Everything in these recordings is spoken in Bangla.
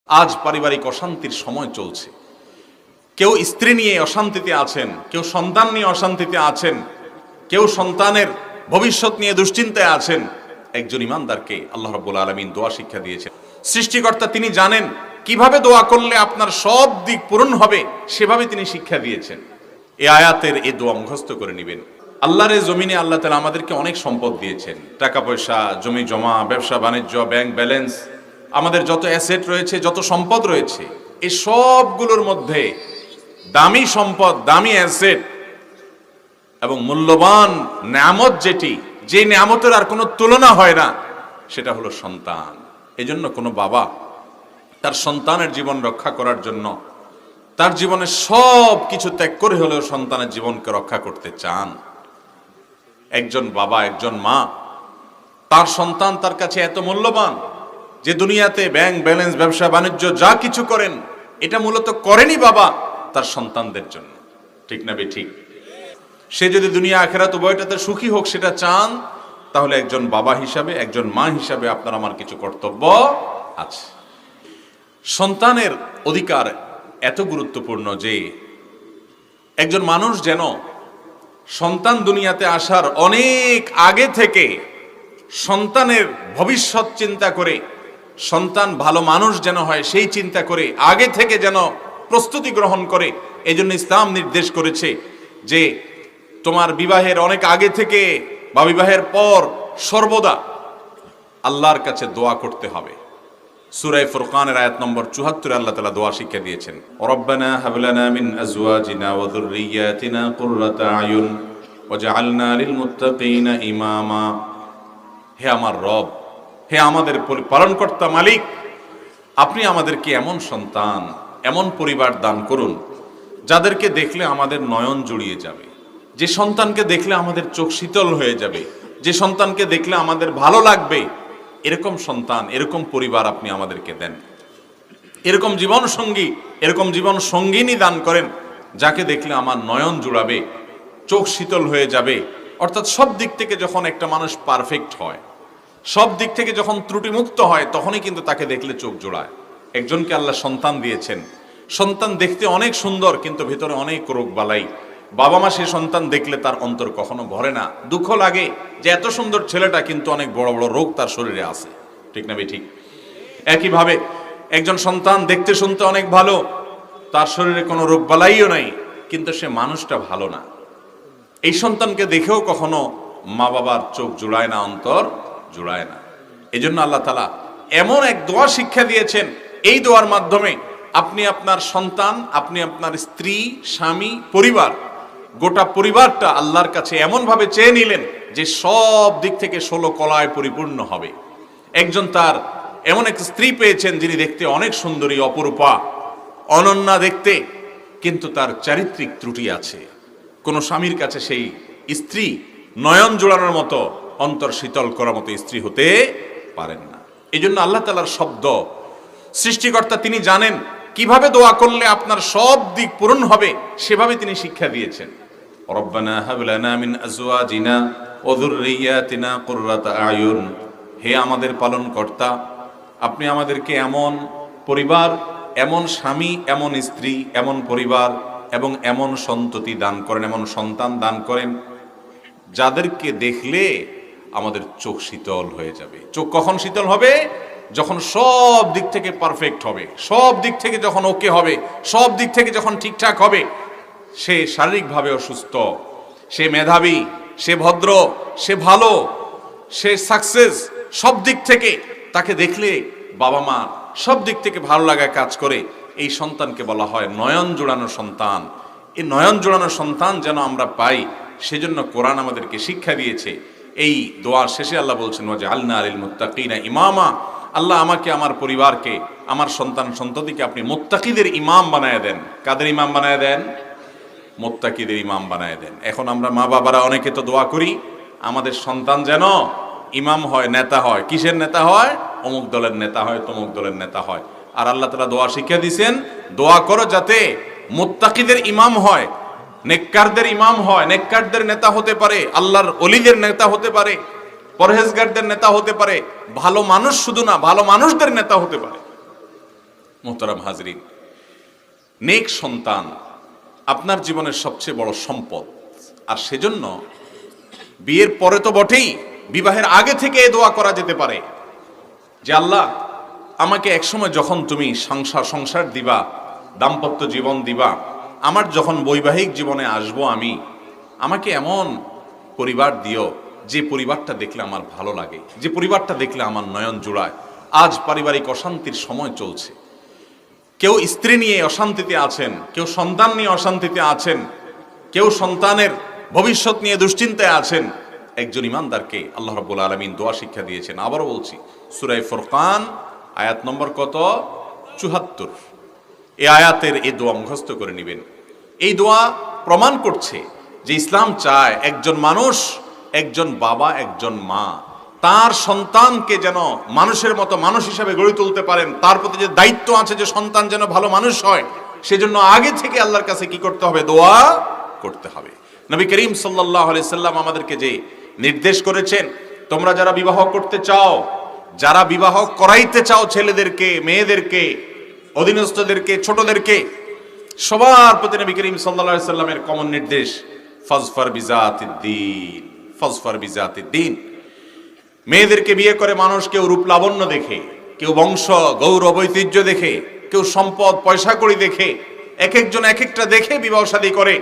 আজ পারিবারিক অশান্তির সময় চলছে। কেউ স্ত্রী নিয়ে অশান্তিতে আছেন, কেউ সন্তান নিয়ে অশান্তিতে আছেন, কেউ সন্তানের ভবিষ্যৎ নিয়ে দুশ্চিন্তায় আছেন। একজন ইমানদারকে আল্লাহ রাব্বুল আলামিন দোয়া শিক্ষা দিয়েছেন। সৃষ্টিকর্তা তিনি জানেন কিভাবে দোয়া করলে আপনার সব দিক পূরণ হবে, সেভাবে তিনি শিক্ষা দিয়েছেন। এই আয়াতের এই দোয়া মুখস্থ করে নেবেন। আল্লাহর এই জমিনে আল্লাহ তাআলা আমাদেরকে অনেক সম্পদ দিয়েছেন, টাকা পয়সা, জমি জমা, ব্যবসা বাণিজ্য, ব্যাংক ব্যালেন্স, আমাদের যত অ্যাসেট রয়েছে, যত সম্পদ রয়েছে, এই সবগুলোর মধ্যে দামি সম্পদ, দামি অ্যাসেট এবং মূল্যবান নিয়ামত যেটি, যে নিয়ামতের আর কোনো তুলনা হয় না, সেটা হলো সন্তান। এজন্য কোনো বাবা তার সন্তানের জীবন রক্ষা করার জন্য তার জীবনের সব কিছু ত্যাগ করে হলেও সন্তানের জীবনকে রক্ষা করতে চান। একজন বাবা, একজন মা, তার সন্তান তার কাছে এত মূল্যবান যে দুনিয়াতে ব্যাংক ব্যালেন্স, ব্যবসা বাণিজ্য যা কিছু করেন, এটা মূলত করেনি বাবা তার সন্তানদের জন্য। ঠিক না বে ঠিক? সে যদি দুনিয়া আখিরাত উভয়টাতে সুখী হোক সেটা চান, তাহলে একজন বাবা হিসাবে, একজন মা হিসাবে আপনার আমার কিছু কর্তব্য আছে। সন্তানের অধিকার এত গুরুত্বপূর্ণ যে একজন মানুষ যেন সন্তান দুনিয়াতে আসার অনেক আগে থেকে সন্তানের ভবিষ্যৎ চিন্তা করে, সন্তান ভালো মানুষ যেন হয় সেই চিন্তা করে আগে থেকে যেন প্রস্তুতি গ্রহণ করে। এই জন্য ইসলাম নির্দেশ করেছে যে তোমার বিবাহের অনেক আগে থেকে বা বিবাহের পর সর্বদা আল্লাহর কাছে দোয়া করতে হবে। সূরা ফুরকানের আয়াত নম্বর ৭৪ আল্লাহ তাআলা দোয়া শিক্ষা দিয়েছেন, রব্বানা হাব লানা মিন আজওয়াজিনা ওয়া যুররিয়াতিনা কুররাতা আয়ুন ওয়াজআলনা লিল মুত্তাকিনা ইমামা। হে আমার রব, হে আমাদের পালনকর্তা মালিক, আপনি আমাদেরকে এমন সন্তান, এমন পরিবার দান করুন যাদেরকে দেখলে আমাদের নয়ন জুড়িয়ে যাবে, যে সন্তানকে দেখলে আমাদের চোখ শীতল হয়ে যাবে, যে সন্তানকে দেখলে আমাদের ভালো লাগবে। এরকম সন্তান, এরকম পরিবার আপনি আমাদেরকে দেন। এরকম জীবন সঙ্গী, এরকম জীবন সঙ্গিনী দান করেন যাকে দেখলে আমার নয়ন জুড়াবে, চোখ শীতল হয়ে যাবে। অর্থাৎ সব দিক থেকে যখন একটা মানুষ পারফেক্ট হয়, সব দিক থেকে যখন ত্রুটিমুক্ত হয়, তখনই কিন্তু তাকে দেখলে চোখ জোড়ায়। একজনকে আল্লাহ সন্তান দিয়েছেন, সন্তান দেখতে অনেক সুন্দর কিন্তু ভেতরে অনেক রোগ বালাই। বাবা মা সে সন্তান দেখলে তার অন্তর কখনো ভরে না, দুঃখ লাগে যে এত সুন্দর ছেলেটা কিন্তু অনেক বড় বড় রোগ তার শরীরে আছে। ঠিক না ঠিক? একইভাবে একজন সন্তান দেখতে শুনতে অনেক ভালো, তার শরীরে কোনো রোগ বালাইও নাই, কিন্তু সে মানুষটা ভালো না। এই সন্তানকে দেখেও কখনো মা বাবার চোখ জুড়ায় না, অন্তর জুড়ায় না। এই জন্য আল্লাহ তাআলা এমন এক দোয়া শিক্ষা দিয়েছেন, এই দোয়ার মাধ্যমে আপনি আপনার সন্তান, আপনি আপনার স্ত্রী, স্বামী, পরিবার, গোটা পরিবারটা আল্লাহর কাছে এমন ভাবে চেয়ে নিলেন যে সব দিক থেকে 16 কলায় পরিপূর্ণ হবে। একজন তার এমন এক স্ত্রী পেয়েছেন যিনি দেখতে অনেক সুন্দরী, অপরূপা, অনন্যা দেখতে, কিন্তু তার চারিত্রিক ত্রুটি আছে। কোন স্বামীর কাছে সেই স্ত্রী নয়ন জোড়ানোর মতো, অন্তর শীতল করার মতো স্ত্রী হতে পারেন না। এই জন্য আল্লাহ তাআলার শব্দ, সৃষ্টিকর্তা তিনি জানেন কিভাবে দোয়া করলে আপনার সব দিক পূরণ হবে, সেভাবে তিনি শিক্ষা দিয়েছেন। রব্বানা হাব লানা মিন আজওয়াজিনা ওয়া যুররিয়াতিনা কুররাতা আয়ুন। হে আমাদের পালনকর্তা, আপনি আমাদেরকে এমন পরিবার, এমন স্বামী, এমন স্ত্রী, এমন পরিবার এবং এমন সন্ততি দান করেন, এমন সন্তান দান করেন যাদেরকে দেখলে আমাদের চোখ শীতল হয়ে যাবে। চোখ কখন শীতল হবে? যখন সব দিক থেকে পারফেক্ট হবে, সব দিক থেকে যখন ওকে হবে, সব দিক থেকে যখন ঠিকঠাক হবে। সে শারীরিকভাবে অসুস্থ, সে মেধাবী, সে ভদ্র, সে ভালো, সে সাকসেস, সব দিক থেকে তাকে দেখলে বাবা মা সব দিক থেকে ভালো লাগা কাজ করে। এই সন্তানকে বলা হয় নয়ন জোড়ানো সন্তান। এই নয়ন জোড়ানো সন্তান যেন আমরা পাই, সেজন্য কোরআন আমাদেরকে শিক্ষা দিয়েছে। এই দোয়ার শেষে আল্লাহ বলছেন, ওয়াজআলনা লিল মুত্তাকিনা ইমামা। আল্লাহ আমাকে, আমার পরিবারকে, আমার সন্তান সন্ততিকে আপনি মুত্তাকিদের ইমাম বানায় দেন। কাদের ইমাম বানায় দেন? মুত্তাকিদের ইমাম বানায় দেন। এখন আমরা মা বাবারা অনেকে তো দোয়া করি আমাদের সন্তান যেন ইমাম হয়, নেতা হয়। কিসের নেতা হয়? অমুক দলের নেতা হয়, তমুক দলের নেতা হয়। আর আল্লাহ তাআলা দোয়া শিক্ষা দিয়েছেন, দোয়া করো যাতে মুত্তাকিদের ইমাম হয়, নেককারদের ইমাম হয়, নেককারদের নেতা হতে পারে, আল্লাহর ওলিদের নেতা হতে পারে, পরহেজগারদের নেতা হতে পারে, ভালো মানুষ শুধু না, ভালো মানুষদের নেতা হতে পারে। মোহতারাম হাজরিন, নেক সন্তান আপনার জীবনের সবচেয়ে বড় সম্পদ। আর সেজন্য বিয়ের পরে তো বটেই, বিবাহের আগে থেকে এ দোয়া করা যেতে পারে যে আল্লাহ, আমাকে একসময় যখন তুমি সংসার দিবা, দাম্পত্য জীবন দিবা, আমার যখন বৈবাহিক জীবনে আসবো আমাকে এমন পরিবার দিও যে পরিবারটা দেখলে আমার ভালো লাগে, যে পরিবারটা দেখলে আমার নয়ন জুড়ায়। আজ পারিবারিক অশান্তির সময় চলছে, কেউ স্ত্রী নিয়ে অশান্তিতে আছেন, কেউ সন্তান নিয়ে অশান্তিতে আছেন, কেউ সন্তানের ভবিষ্যৎ নিয়ে দুশ্চিন্তায় আছেন। একজন ইমানদারকে আল্লাহ রাব্বুল আলামিন দোয়া শিক্ষা দিয়েছেন। আবারও বলছি, সূরা ফুরকান আয়াত নম্বর কত? ৭৪। এই আয়াতের এই দোয়া মুখস্থ করে নেবেন। এই দোয়া প্রমাণ করছে যে ইসলাম চায় একজন মানুষ, একজন বাবা, একজন মা তার সন্তানকে যেন মানুষের মতো মানুষ হিসাবে গড়ে তুলতে পারেন। তার প্রতি যে দায়িত্ব আছে যে সন্তান যেন ভালো মানুষ হয়, সেজন্য আগে থেকে আল্লাহর কাছে কি করতে হবে? দোয়া করতে হবে। নবী করিম সাল্লাল্লাহু আলাইহি সাল্লাম আমাদেরকে যে নির্দেশ করেছেন, তোমরা যারা বিবাহ করতে চাও, যারা বিবাহ করাইতে চাও, ছেলেদেরকে, মেয়েদেরকে, অধীনস্থদেরকে, ছোটদেরকে, সবার প্রতি নবী করিম সাল্লাল্লাহু আলাইহি সাল্লামের কমন নির্দেশ, ফাজফার বিজাতিদ দ্বীন, ফাজফার বিজাতিদ দ্বীন। মেয়েদেরকে বিয়ে করে মানুষ কেউ রূপ লাবণ্য দেখে, কেউ বংশ গৌরব ঐতিহ্য দেখে, কেউ সম্পদ পয়সা কড়ি দেখে, এক একজন এক একটা দেখে বিবাহ শাদী করে।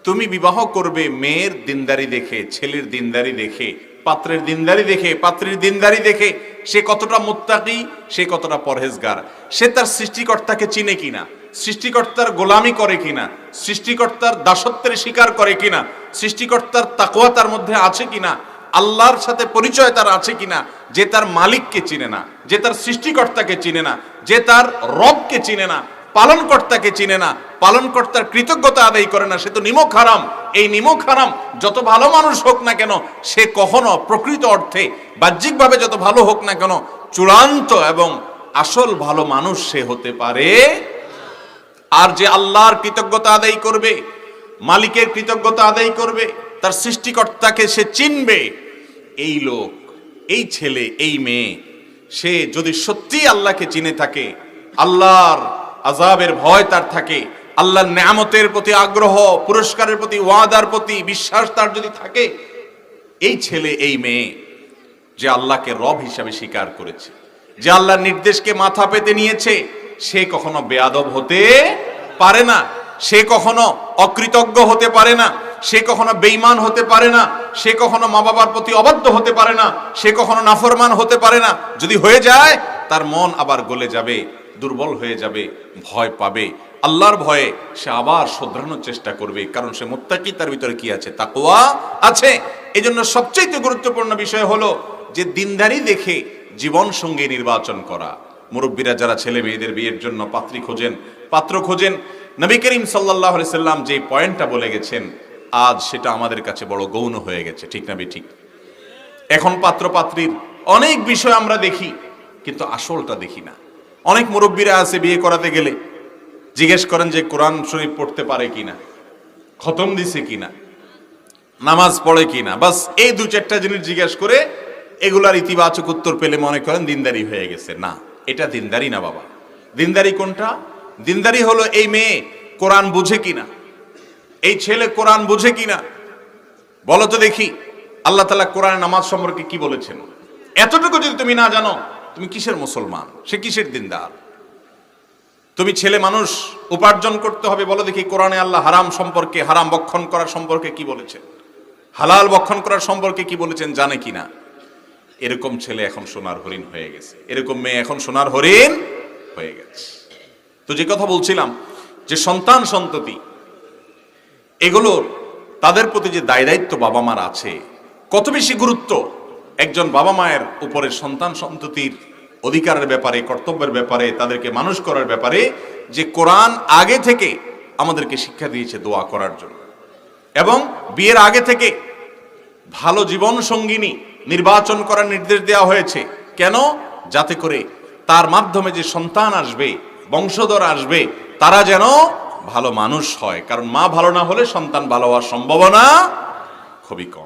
তুমি বিবাহ করবে মেয়ের দিনদারি দেখে, ছেলের দিনদারি দেখে, পাত্রের দিনদারি দেখে, পাত্রীর দিনদারি দেখে, সে কতটা মুত্তাকি, সে কতটা পরহেজগার, সে তার সৃষ্টিকর্তাকে চিনে কিনা, সৃষ্টিকর্তার গোলামি করে কিনা, সৃষ্টিকর্তার দাসত্বের স্বীকার করে কিনা, সৃষ্টিকর্তার তাকওয়া তার মধ্যে আছে কিনা, আল্লাহর সাথে পরিচয় তার আছে কিনা। যে তার মালিককে চিনে না, যে তার সৃষ্টিকর্তাকে চিনে না, যে তার রবকে চিনে না, পালনকর্তাকে চিনে না, পালনকর্তার কৃতজ্ঞতা আদায় করে না, সে তো নিমক হারাম। এই নিমক হারাম যত ভালো মানুষ হোক না কেন, সে কখনো প্রকৃত অর্থে বাহ্যিকভাবে যত ভালো হোক না কেন, চূড়ান্ত এবং আসল ভালো মানুষ সে হতে পারে। আর যে আল্লাহর কৃতজ্ঞতা আদায় করবে, মালিকের কৃতজ্ঞতা আদায় করবে, তার সৃষ্টিকর্তাকে সে চিনবে, এই লোক, এই ছেলে, এই মেয়ে, সে যদি সত্যি আল্লাহকে চিনে থাকে, আল্লাহর আযাবের ভয় তার থাকে, আল্লাহর নেয়ামতের প্রতি আগ্রহ, পুরস্কারের প্রতি ওয়াদার প্রতি বিশ্বাস তার যদি থাকে, এই ছেলে, এই মেয়ে যে আল্লাহকে রব হিসাবে স্বীকার করেছে, যে আল্লাহর নির্দেশকে মাথা পেতে নিয়েছে, সে কখনো বেয়াদব হতে পারে না, সে কখনো অকৃতজ্ঞ হতে পারে না, সে কখনো বেঈমান হতে পারে না, সে কখনো মা বাবার প্রতি অবাধ্য হতে পারে না, সে কখনো নাফরমান হতে পারে না। যদি হয়ে যায়, তার মন আবার গলে যাবে, দুর্বল হয়ে যাবে, ভয় পাবে। আল্লাহর ভয়ে সে আবার শোধরানোর চেষ্টা করবে, কারণ সে মুত্তাকি, তার ভিতরে কি আছে? তাকওয়া আছে। এই জন্য সবচেয়ে গুরুত্বপূর্ণ বিষয় হলো যে দিনদারি দেখে জীবন সঙ্গী নির্বাচন করা। মুরব্বীরা যারা ছেলে মেয়েদের বিয়ের জন্য পাত্র খোঁজেন, নবী করিম সাল্লাল্লাহু আলাইহি সাল্লাম যে পয়েন্টটা বলে গেছেন, আজ সেটা আমাদের কাছে বড় গৌণ হয়ে গেছে, ঠিক না ঠিক? এখন পাত্র পাত্রীর অনেক বিষয় আমরা দেখি, কিন্তু আসলটা দেখি না। অনেক মুরব্বীরা আছে, বিয়ে করাতে গেলে জিজ্ঞেস করেন যে কোরআন শরীফ পড়তে পারে কিনা, খতম দিছে কিনা, নামাজ পড়ে কিনা, বাস এই দু চারটা জিনিস জিজ্ঞেস করে এগুলার ইতিবাচক উত্তর পেলে মনে করেন দিনদারি হয়ে গেছে। না, এটা দিনদারি না বাবা। দিনদারি কোনটা? দিনদারি হলো এই মেয়ে কোরআন বুঝে কিনা, এই ছেলে কোরআন বুঝে কিনা। বলো তো দেখি, আল্লাহ তাআলা কোরআনে নামাজ সম্পর্কে কি বলেছেন? এতটুকু যদি তুমি না জানো, তুমি কিসের মুসলমান, সে কিসের দিনদার? তুমি ছেলে মানুষ, উপার্জন করতে হবে, বলো দেখি কোরআনে আল্লাহ হারাম সম্পর্কে, হারাম বক্ষণ করার সম্পর্কে কি বলেছেন, হালাল বক্ষণ করার সম্পর্কে কি বলেছেন জানে কিনা? এরকম ছেলে এখন সোনার হরিণ হয়ে গেছে, এরকম মেয়ে এখন সোনার হরিণ হয়ে গেছে। তো যে কথা বলছিলাম, যে সন্তান সন্ততি এগুলোর তাদের প্রতি যে দায় দায়িত্ব বাবা মার আছে, কত বেশি গুরুত্ব একজন বাবা মায়ের উপরে সন্তান সন্ততির অধিকারের ব্যাপারে, কর্তব্যের ব্যাপারে, তাদেরকে মানুষ করার ব্যাপারে, যে কোরআন আগে থেকে আমাদেরকে শিক্ষা দিয়েছে দোয়া করার জন্য। এবং বিয়ের আগে থেকে ভালো জীবন সঙ্গিনী নির্বাচন করার নির্দেশ দেওয়া হয়েছে। কেন? যাতে করে তার মাধ্যমে যে সন্তান আসবে, বংশধর আসবে, তারা যেন ভালো মানুষ হয়। কারণ মা ভালো না হলে সন্তান ভালো হওয়ার সম্ভাবনা খুবই কম।